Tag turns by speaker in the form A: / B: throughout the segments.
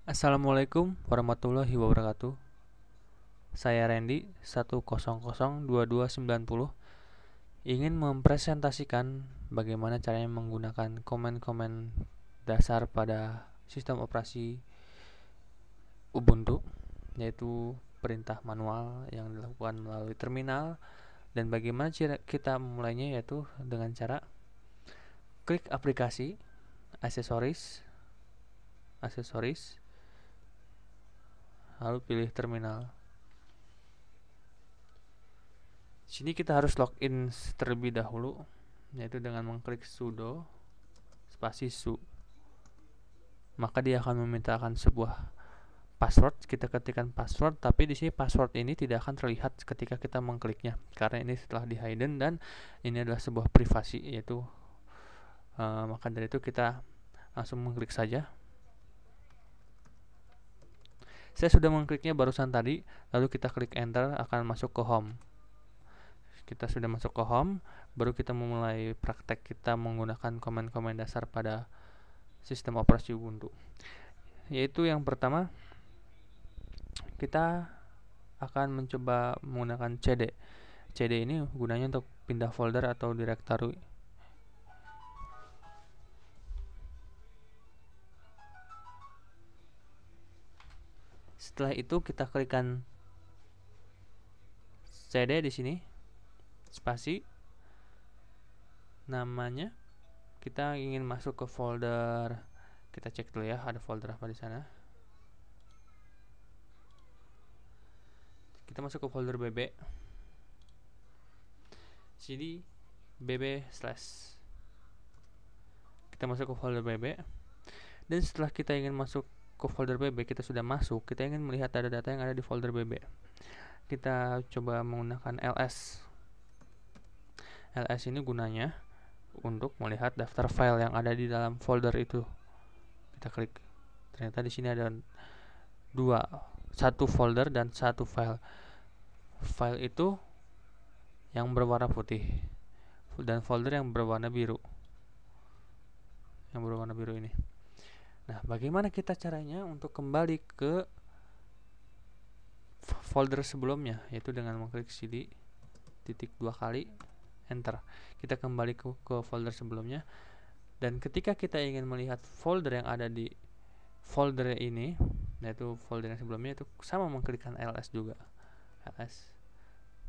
A: Assalamualaikum warahmatullahi wabarakatuh. Saya Randy 1002290 ingin mempresentasikan bagaimana caranya menggunakan komen-komen dasar pada sistem operasi Ubuntu, yaitu perintah manual yang dilakukan melalui terminal, dan bagaimana cara kita memulainya, yaitu dengan cara klik aplikasi, aksesoris, lalu pilih terminal. Sini kita harus login terlebih dahulu, yaitu dengan mengklik sudo spasi su. Maka dia akan memintakan sebuah password. Kita ketikkan password, tapi di sini password ini tidak akan terlihat ketika kita mengkliknya karena ini setelah di hidden dan ini adalah sebuah privasi, yaitu maka dari itu kita langsung mengklik saja. Saya sudah mengkliknya barusan tadi, lalu kita klik enter akan masuk ke home. Kita sudah masuk ke home, baru kita memulai praktek kita menggunakan komen-komen dasar pada sistem operasi Ubuntu. Yaitu yang pertama, kita akan mencoba menggunakan cd. cd ini gunanya untuk pindah folder atau directory. Setelah itu kita klikkan cd di sini, spasi, namanya. Kita ingin masuk ke folder, kita cek dulu ya, ada folder apa di sana. Kita masuk ke folder bb, cd bb slash. Kita masuk ke folder bb, dan setelah kita ingin masuk ke folder bb, kita sudah masuk, kita ingin melihat data-data yang ada di folder bb. Kita coba menggunakan ls. ls ini gunanya untuk melihat daftar file yang ada di dalam folder itu. Kita klik, ternyata di sini ada satu folder dan satu file. File itu yang berwarna putih dan folder yang berwarna biru. Ini. Nah, bagaimana kita caranya untuk kembali ke folder sebelumnya, yaitu dengan mengklik cd titik 2 kali enter. Kita kembali ke folder sebelumnya, dan ketika kita ingin melihat folder yang ada di folder ini, yaitu folder yang sebelumnya, itu sama mengklikkan ls juga. ls,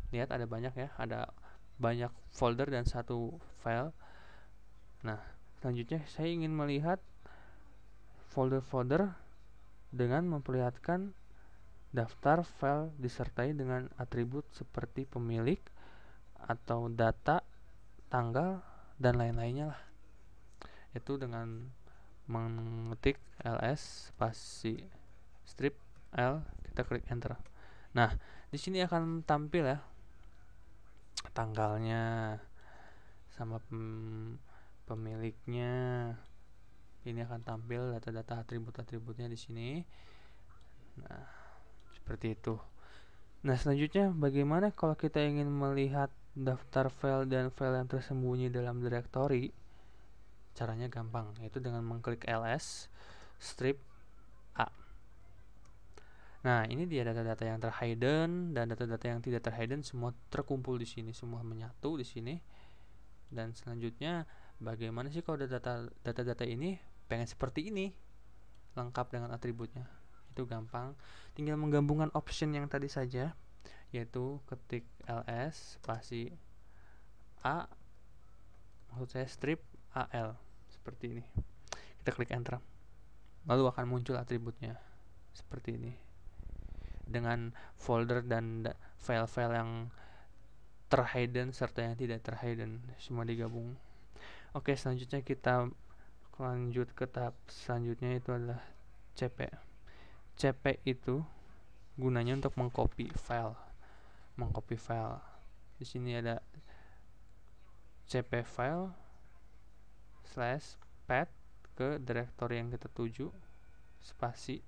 A: lihat ada banyak ya, ada banyak folder dan satu file. Nah, selanjutnya saya ingin melihat folder-folder dengan memperlihatkan daftar file disertai dengan atribut seperti pemilik atau data, tanggal, dan lain-lainnya lah. Itu dengan mengetik ls spasi strip l, kita klik enter. Nah, di sini akan tampil ya tanggalnya sama pemiliknya. Ini akan tampil data-data atribut-atributnya di sini. Nah, seperti itu. Nah, selanjutnya bagaimana kalau kita ingin melihat daftar file dan file yang tersembunyi dalam directory? Caranya gampang, yaitu dengan mengklik ls strip a. Nah, ini dia data-data yang terhidden dan data-data yang tidak terhidden, semua terkumpul di sini, semua menyatu di sini. Dan selanjutnya, bagaimana sih kalau data-data ini pengen seperti ini, lengkap dengan atributnya? Itu gampang, tinggal menggabungkan option yang tadi saja, yaitu ketik ls spasi a, maksud saya strip al, seperti ini. Kita klik enter, lalu akan muncul atributnya seperti ini dengan folder dan file-file yang terhidden serta yang tidak terhidden, semua digabung. Oke, selanjutnya kita lanjut ke tahap selanjutnya, itu adalah cp. cp itu gunanya untuk mengcopy file. Di sini ada cp file slash path ke directory yang kita tuju, spasi,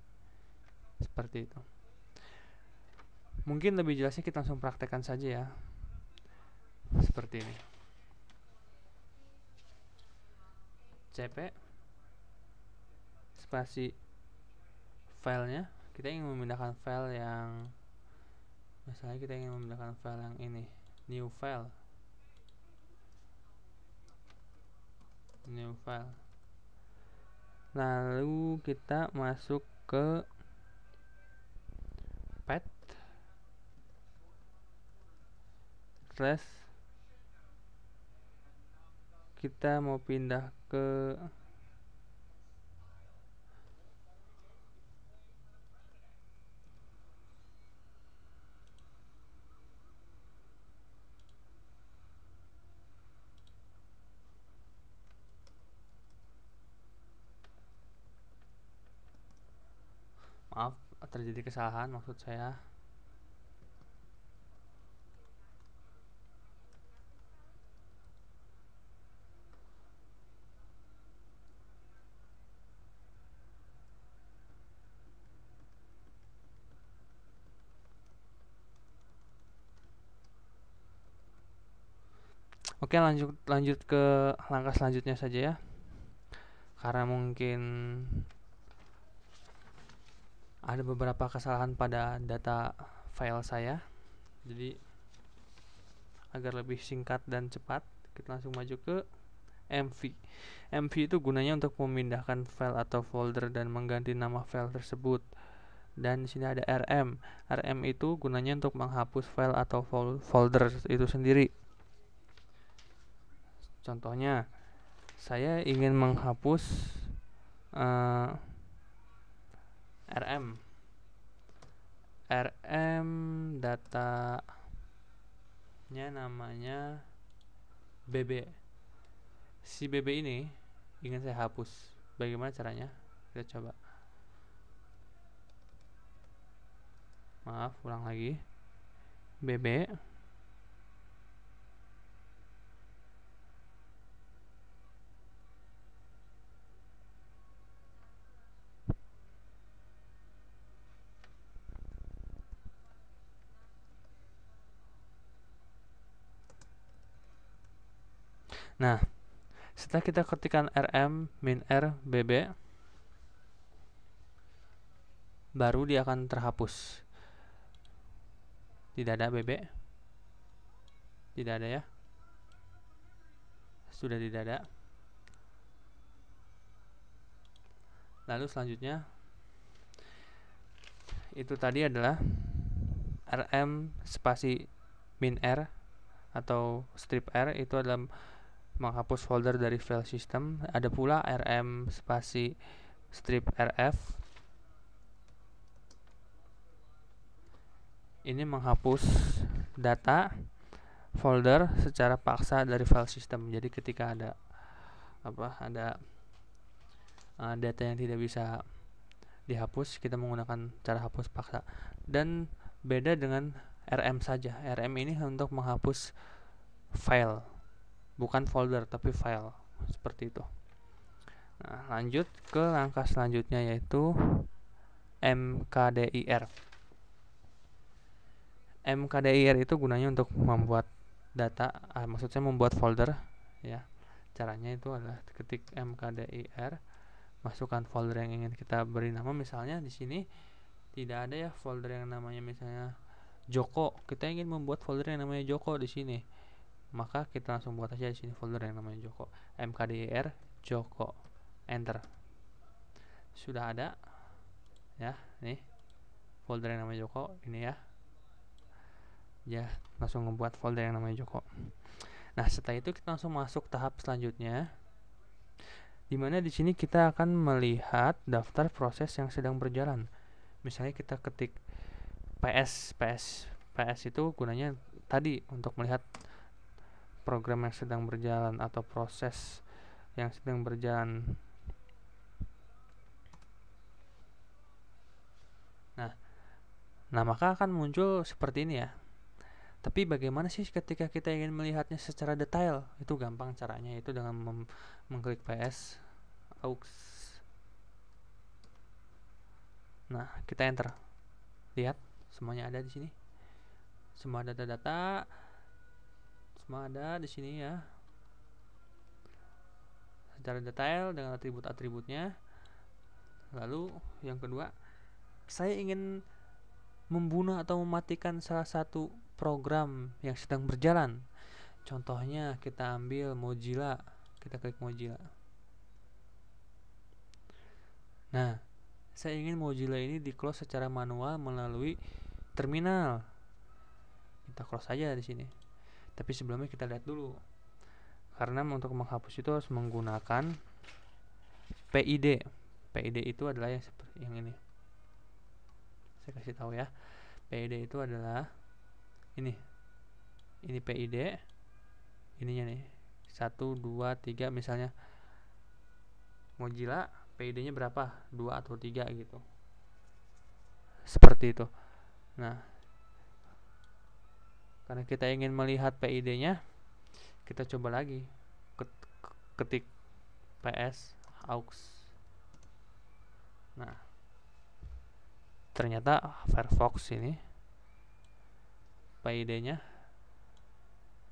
A: seperti itu. Mungkin lebih jelasnya kita langsung praktekkan saja ya, seperti ini. cp spasi filenya, kita ingin memindahkan file yang, misalnya kita ingin memindahkan file yang ini, new file. Lalu kita masuk ke path slash, kita mau pindah ke maaf, terjadi kesalahan, maksud saya. Oke, lanjut ke langkah selanjutnya saja ya. Karena mungkin ada beberapa kesalahan pada data file saya, jadi agar lebih singkat dan cepat, kita langsung maju ke MV. MV itu gunanya untuk memindahkan file atau folder dan mengganti nama file tersebut. Dan di sini ada RM. RM itu gunanya untuk menghapus file atau folder itu sendiri. Contohnya, saya ingin menghapus RM datanya namanya BB. Si BB ini ingin saya hapus. Bagaimana caranya? Kita coba. Maaf, ulang lagi. BB. Nah, setelah kita ketikkan rm -r bb, baru dia akan terhapus. Tidak ada bb, tidak ada ya, sudah tidak ada. Lalu selanjutnya itu tadi adalah rm spasi -r atau strip r, itu adalah menghapus folder dari file system. Ada pula rm spasi strip rf, ini menghapus data folder secara paksa dari file system. Jadi ketika ada data yang tidak bisa dihapus, kita menggunakan cara hapus paksa. Dan beda dengan rm saja. Rm ini untuk menghapus file, bukan folder tapi file, seperti itu. Nah, lanjut ke langkah selanjutnya, yaitu mkdir. Mkdir itu gunanya untuk membuat data, maksudnya membuat folder ya. Caranya itu adalah ketik mkdir, masukkan folder yang ingin kita beri nama. Misalnya di sini tidak ada ya folder yang namanya misalnya Joko. Kita ingin membuat folder yang namanya Joko di sini. Maka kita langsung buat aja di sini folder yang namanya Joko. mkdir Joko. Enter. Sudah ada ya, nih folder yang namanya Joko ini ya. Ya, langsung membuat folder yang namanya Joko. Nah, setelah itu kita langsung masuk tahap selanjutnya, dimana di sini kita akan melihat daftar proses yang sedang berjalan. Misalnya kita ketik PS itu gunanya tadi untuk melihat program yang sedang berjalan atau proses yang sedang berjalan. Nah, maka akan muncul seperti ini ya. Tapi bagaimana sih ketika kita ingin melihatnya secara detail? Itu gampang caranya, itu dengan mengklik PS aux. Nah, kita enter. Lihat, semuanya ada di sini. Semua data-data semua ada di sini ya. Secara detail dengan atribut-atributnya. Lalu yang kedua, saya ingin membunuh atau mematikan salah satu program yang sedang berjalan. Contohnya kita ambil Mozilla, kita klik Mozilla. Nah, saya ingin Mozilla ini di-close secara manual melalui terminal. Kita close saja di sini. Tapi sebelumnya kita lihat dulu. Karena untuk menghapus itu harus menggunakan PID. PID itu adalah yang seperti yang ini. Saya kasih tahu ya. PID itu adalah ini. Ini PID. Ininya nih. 1 2 3 misalnya Mozilla PID-nya berapa? 2 atau 3 gitu. Seperti itu. Nah, karena kita ingin melihat PID-nya, kita coba lagi ketik ps aux. Nah, ternyata Firefox ini PID-nya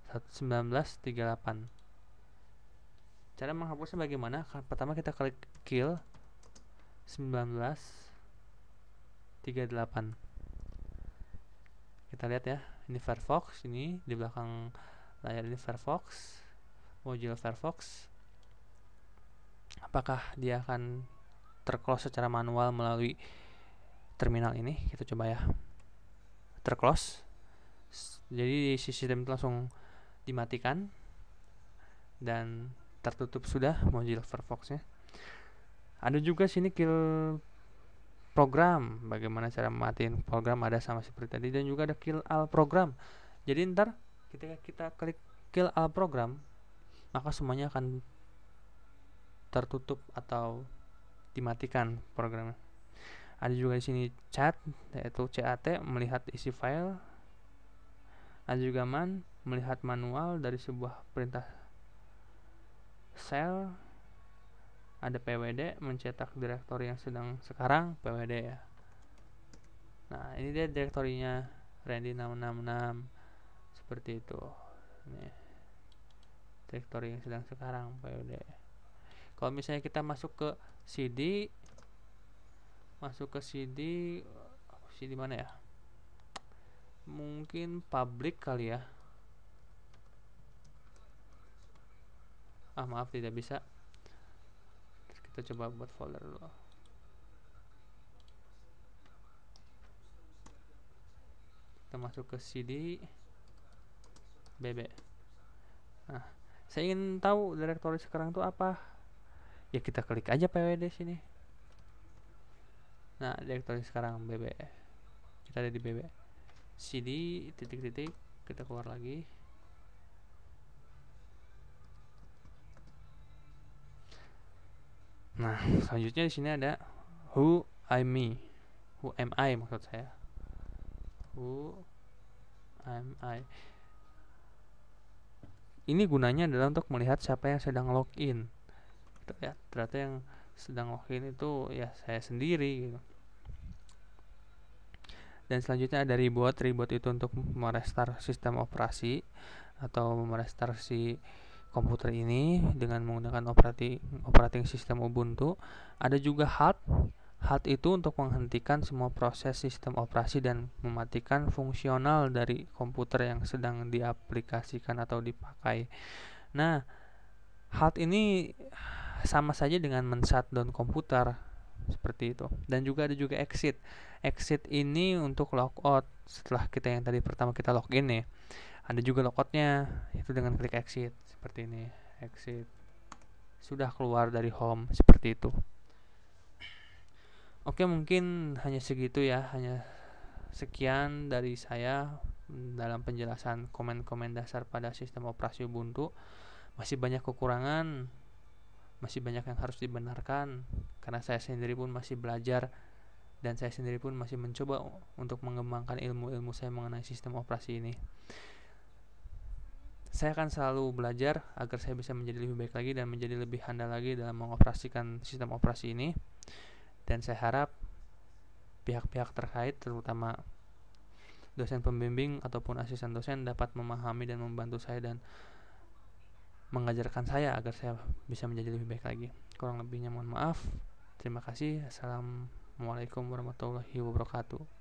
A: 1938. Cara menghapusnya bagaimana? Pertama kita klik kill 1938. Kita lihat ya, ini Firefox, ini di belakang layar ini Firefox, Mozilla Firefox. Apakah dia akan terclose secara manual melalui terminal ini? Kita coba ya. Terclose. Jadi sistem itu langsung dimatikan dan tertutup sudah Mozilla Firefox-nya. Ada juga sini kill program. Bagaimana cara matiin program ada sama seperti tadi, dan juga ada kill all program. Jadi ntar ketika kita klik kill all program, maka semuanya akan tertutup atau dimatikan programnya. Ada juga di sini chat, yaitu CAT, melihat isi file. Ada juga man, melihat manual dari sebuah perintah shell. Ada PWD, mencetak direktori yang sedang sekarang, PWD ya. Nah, ini dia direktorinya Randy 666 seperti itu. Ini direktori yang sedang sekarang, PWD. Kalau misalnya kita masuk ke CD mana ya? Mungkin public kali ya. Maaf, tidak bisa. Kita coba buat folder dulu. Kita masuk ke CD BB. Nah, saya ingin tahu direktori sekarang itu apa. Ya kita klik aja PWD sini. Nah, direktori sekarang BB. Kita ada di BB. CD titik-titik, kita keluar lagi. Nah, selanjutnya di sini ada who am I maksud saya. Who am I. Ini gunanya adalah untuk melihat siapa yang sedang login. Kita lihat, ternyata yang sedang login itu ya saya sendiri gitu. Dan selanjutnya ada reboot. Reboot itu untuk merestart sistem operasi atau merestart si komputer ini dengan menggunakan operating system Ubuntu. Ada juga halt. Halt itu untuk menghentikan semua proses sistem operasi dan mematikan fungsional dari komputer yang sedang diaplikasikan atau dipakai. Nah, halt ini sama saja dengan men-shutdown komputer seperti itu. Dan juga ada juga exit. Exit ini untuk logout setelah kita yang tadi pertama kita login nih. Ada juga logoutnya, itu dengan klik exit seperti ini. Exit, sudah keluar dari home seperti itu. Oke, mungkin hanya segitu ya, hanya sekian dari saya dalam penjelasan komen-komen dasar pada sistem operasi Ubuntu. Masih banyak kekurangan, masih banyak yang harus dibenarkan, karena saya sendiri pun masih belajar dan saya sendiri pun masih mencoba untuk mengembangkan ilmu-ilmu saya mengenai sistem operasi ini. Saya akan selalu belajar agar saya bisa menjadi lebih baik lagi dan menjadi lebih handal lagi dalam mengoperasikan sistem operasi ini. Dan saya harap pihak-pihak terkait, terutama dosen pembimbing ataupun asisten dosen, dapat memahami dan membantu saya dan mengajarkan saya agar saya bisa menjadi lebih baik lagi. Kurang lebihnya mohon maaf. Terima kasih. Assalamualaikum Assalamualaikum warahmatullahi wabarakatuh.